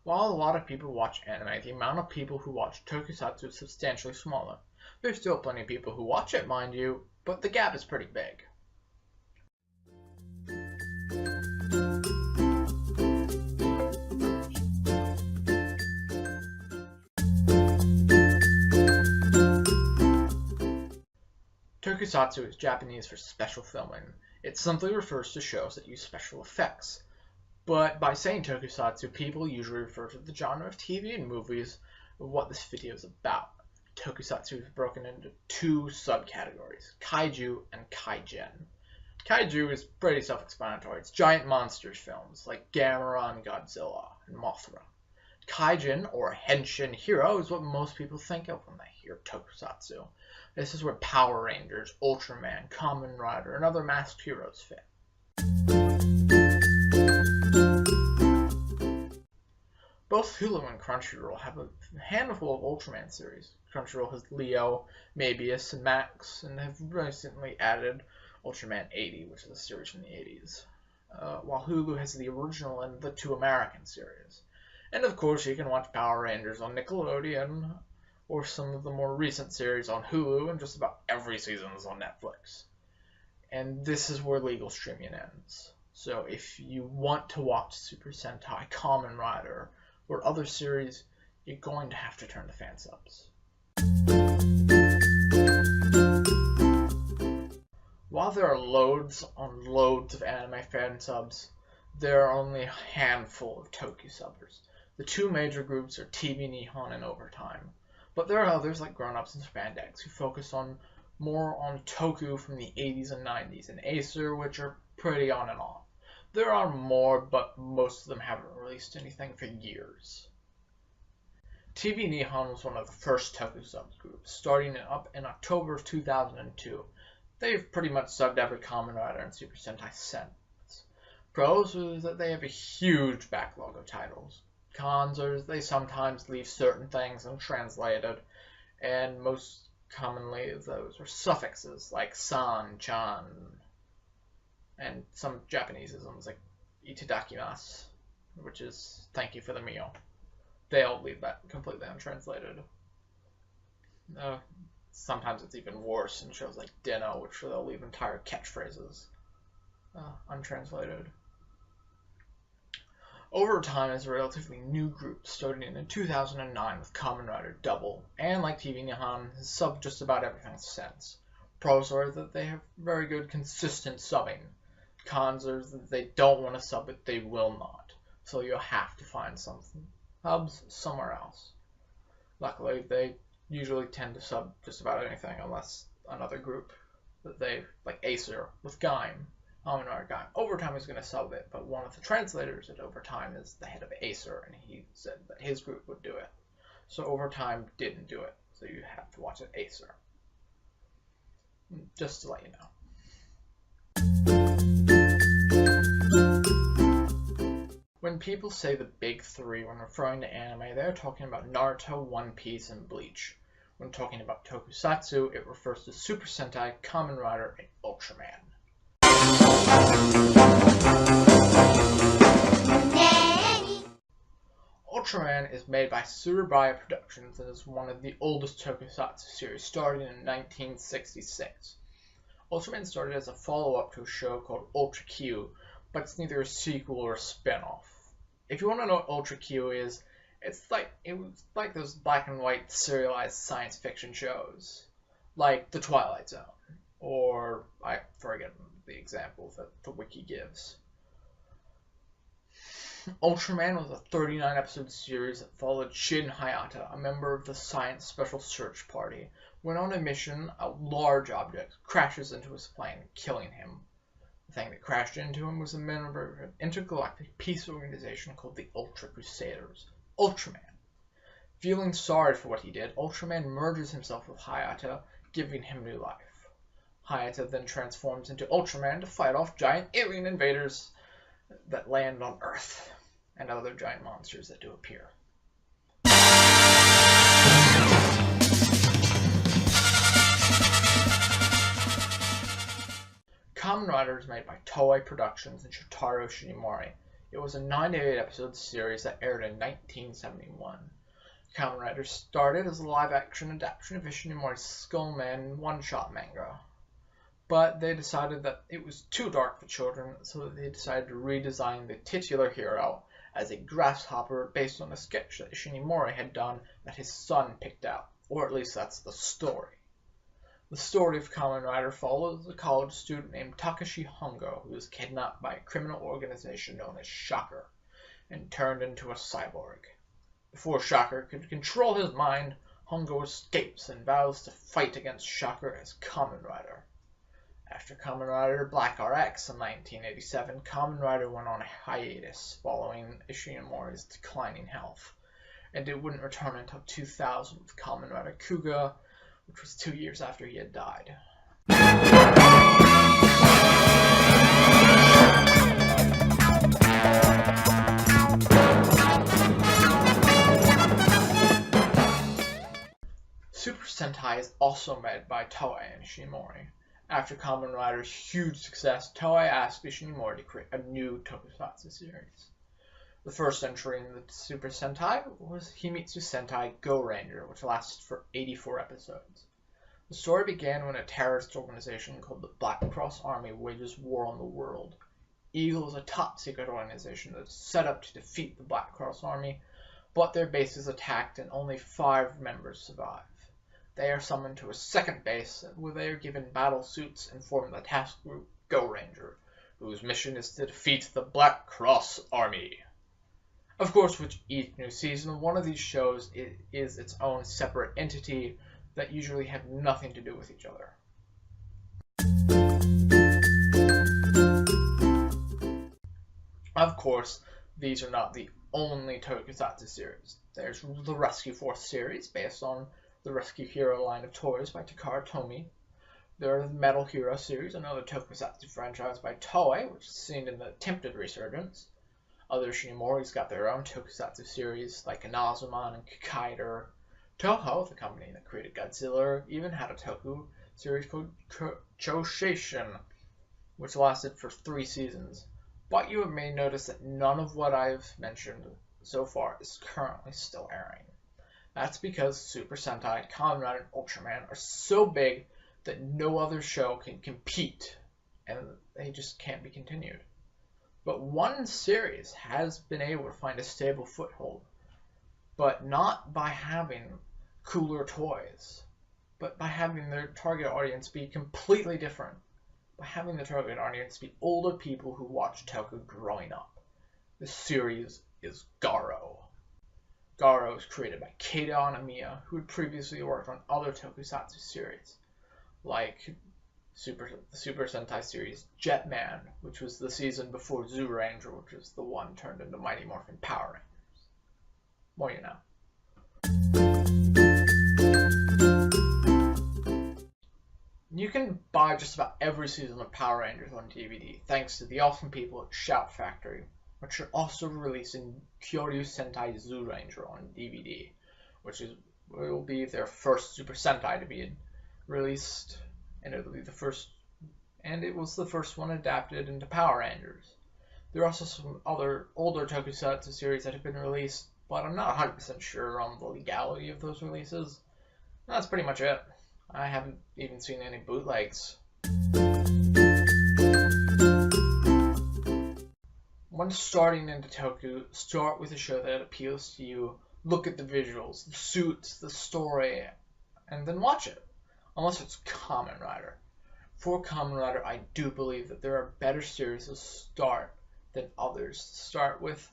While a lot of people watch anime, the amount of people who watch Tokusatsu is substantially smaller. There's still plenty of people who watch it, mind you, but the gap is pretty big. Tokusatsu is Japanese for special filming. It simply refers to shows that use special effects. But by saying Tokusatsu, people usually refer to the genre of TV and movies of what this video is about. Tokusatsu is broken into two subcategories, Kaiju and Kaijin. Kaiju is pretty self-explanatory. It's giant monsters films like Gamera and Godzilla and Mothra. Kaijin, or Henshin hero, is what most people think of when they hear Tokusatsu. This is where Power Rangers, Ultraman, Kamen Rider, and other masked heroes fit. Both Hulu and Crunchyroll have a handful of Ultraman series. Crunchyroll has Leo, Mabius, and Max, and have recently added Ultraman 80, which is a series from the 80s. While Hulu has the original and the two American series. And of course, you can watch Power Rangers on Nickelodeon, or some of the more recent series on Hulu, and just about every season is on Netflix. And this is where legal streaming ends. So if you want to watch Super Sentai, Kamen Rider, or other series, you're going to have to turn to fan subs. While there are loads on loads of anime fan subs, there are only a handful of Tokusubbers. The two major groups are TV Nihon and Overtime. But there are others like Grown Ups and Spandex who focus more on Toku from the 80s and 90s, and Acer, which are pretty on and off. There are more, but most of them haven't released anything for years. TV Nihon was one of the first Tokusatsu groups, starting up in October of 2002. They've pretty much subbed every Kamen Rider and Super Sentai since. Pros is that they have a huge backlog of titles. Cons are they sometimes leave certain things untranslated, and most commonly those are suffixes like san, chan, and some Japaneseisms like itadakimasu, which is thank you for the meal. They'll leave that completely untranslated. Sometimes it's even worse in shows like Dino, which they'll leave entire catchphrases untranslated. Overtime is a relatively new group, starting in 2009 with Kamen Rider Double, and like TV Nihon, has subbed just about everything since. Pros are that they have very good consistent subbing. Cons are that they don't want to sub it, they will not. So you'll have to find some subs somewhere else. Luckily, they usually tend to sub just about anything, unless another group that they, like Acer with Gaim. Overtime is going to sub it, but one of the translators at Overtime is the head of Acer, and he said that his group would do it. So Overtime didn't do it, so you have to watch it Acer. Just to let you know. When people say the big three when referring to anime, they're talking about Naruto, One Piece, and Bleach. When talking about Tokusatsu, it refers to Super Sentai, Kamen Rider, and Ultraman. Ultraman is made by Surabaya Productions and is one of the oldest Tokusatsu series, starting in 1966. Ultraman started as a follow-up to a show called Ultra Q, but it's neither a sequel or a spin-off. If you want to know what Ultra Q is, it was like those black and white serialized science fiction shows, like The Twilight Zone, or I forget the example that the wiki gives. Ultraman was a 39-episode series that followed Shin Hayata, a member of the Science Special Search Party. When on a mission, a large object crashes into his plane, killing him. The thing that crashed into him was a member of an intergalactic peace organization called the Ultra Crusaders, Ultraman. Feeling sorry for what he did, Ultraman merges himself with Hayata, giving him new life. Hayata then transforms into Ultraman to fight off giant alien invaders that land on Earth, and other giant monsters that do appear. Kamen Rider is made by Toei Productions and Shotaro Shinimori. It was a 9 to 8 episode series that aired in 1971. Kamen Rider started as a live-action adaptation of Ishinomori's Skullman one-shot manga, but they decided that it was too dark for children, so they decided to redesign the titular hero as a grasshopper based on a sketch that Ishinomori had done that his son picked out, or at least that's the story. The story of Kamen Rider follows a college student named Takashi Hongo, who is kidnapped by a criminal organization known as Shocker and turned into a cyborg. Before Shocker could control his mind, Hongo escapes and vows to fight against Shocker as Kamen Rider. After Kamen Rider Black RX in 1987, Kamen Rider went on a hiatus following Ishinomori's declining health, and it wouldn't return until 2000 with Kamen Rider Kuga, which was 2 years after he had died. Super Sentai is also made by Toei and Ishinomori. After Kamen Rider's huge success, Toei asked Ishinomori to create a new Tokusatsu series. The first entry in the Super Sentai was Himitsu Sentai Go Ranger, which lasted for 84 episodes. The story began when a terrorist organization called the Black Cross Army wages war on the world. Eagle is a top-secret organization that is set up to defeat the Black Cross Army, but their base is attacked and only 5 members survive. They are summoned to a second base, where they are given battle suits and form the task group Go Ranger, whose mission is to defeat the Black Cross Army. Of course, with each new season, one of these shows is its own separate entity that usually have nothing to do with each other. Of course, these are not the only Tokusatsu series. There's the Rescue Force series, based on the Rescue Hero line of toys by Takara Tomy. There are the Metal Hero series, another Tokusatsu franchise by Toei, which is seen in the attempted resurgence. Other Ishinomori's got their own Tokusatsu series, like Inazuman and Kikaider. Toho, the company that created Godzilla, even had a Toku series called Choshishin, which lasted for 3 seasons. But you may notice that none of what I've mentioned so far is currently still airing. That's because Super Sentai, Kamen Rider, and Ultraman are so big that no other show can compete, and they just can't be continued. But one series has been able to find a stable foothold, but not by having cooler toys, but by having their target audience be completely different, by having the target audience be older people who watched Toku growing up. The series is Garo. Garo was created by Keita Anamiya, who had previously worked on other Tokusatsu series, like the Super Sentai series Jetman, which was the season before Zyuranger, which was the one turned into Mighty Morphin Power Rangers. More you know. You can buy just about every season of Power Rangers on DVD, thanks to the awesome people at Shout Factory, which are also releasing Kyoryu Sentai Zyuranger on DVD, which will be their first Super Sentai to be released, and it was the first one adapted into Power Rangers. There are also some other older Tokusatsu series that have been released, but I'm not 100% sure on the legality of those releases. That's pretty much it. I haven't even seen any bootlegs. When starting into Toku, start with a show that appeals to you, look at the visuals, the suits, the story, and then watch it. Unless it's Kamen Rider. For Kamen Rider, I do believe that there are better series to start than others to start with,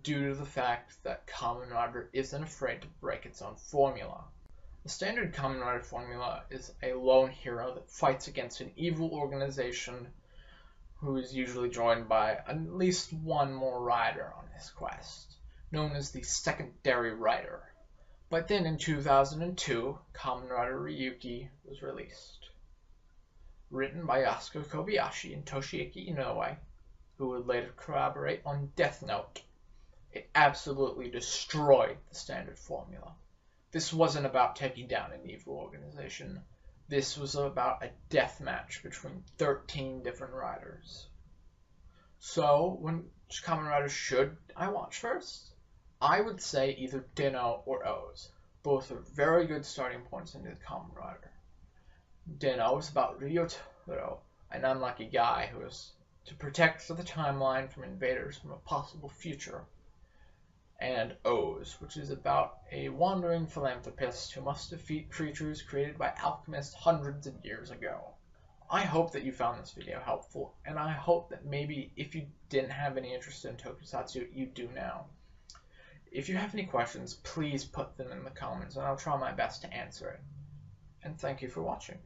due to the fact that Kamen Rider isn't afraid to break its own formula. The standard Kamen Rider formula is a lone hero that fights against an evil organization who is usually joined by at least one more rider on his quest, known as the secondary rider. But then in 2002, Kamen Rider Ryuki was released. Written by Yasuko Kobayashi and Toshiyuki Inoue, who would later collaborate on Death Note. It absolutely destroyed the standard formula. This wasn't about taking down an evil organization. This was about a death match between 13 different riders. So, when Which Kamen Rider should I watch first? I would say either Den-O or O's. Both are very good starting points into the Kamen Rider. Den-O is about Ryotaro, an unlucky guy who is to protect the timeline from invaders from a possible future. And O's, which is about a wandering philanthropist who must defeat creatures created by alchemists hundreds of years ago. I hope that you found this video helpful, and I hope that maybe if you didn't have any interest in Tokusatsu, you do now. If you have any questions, please put them in the comments, and I'll try my best to answer it. And thank you for watching.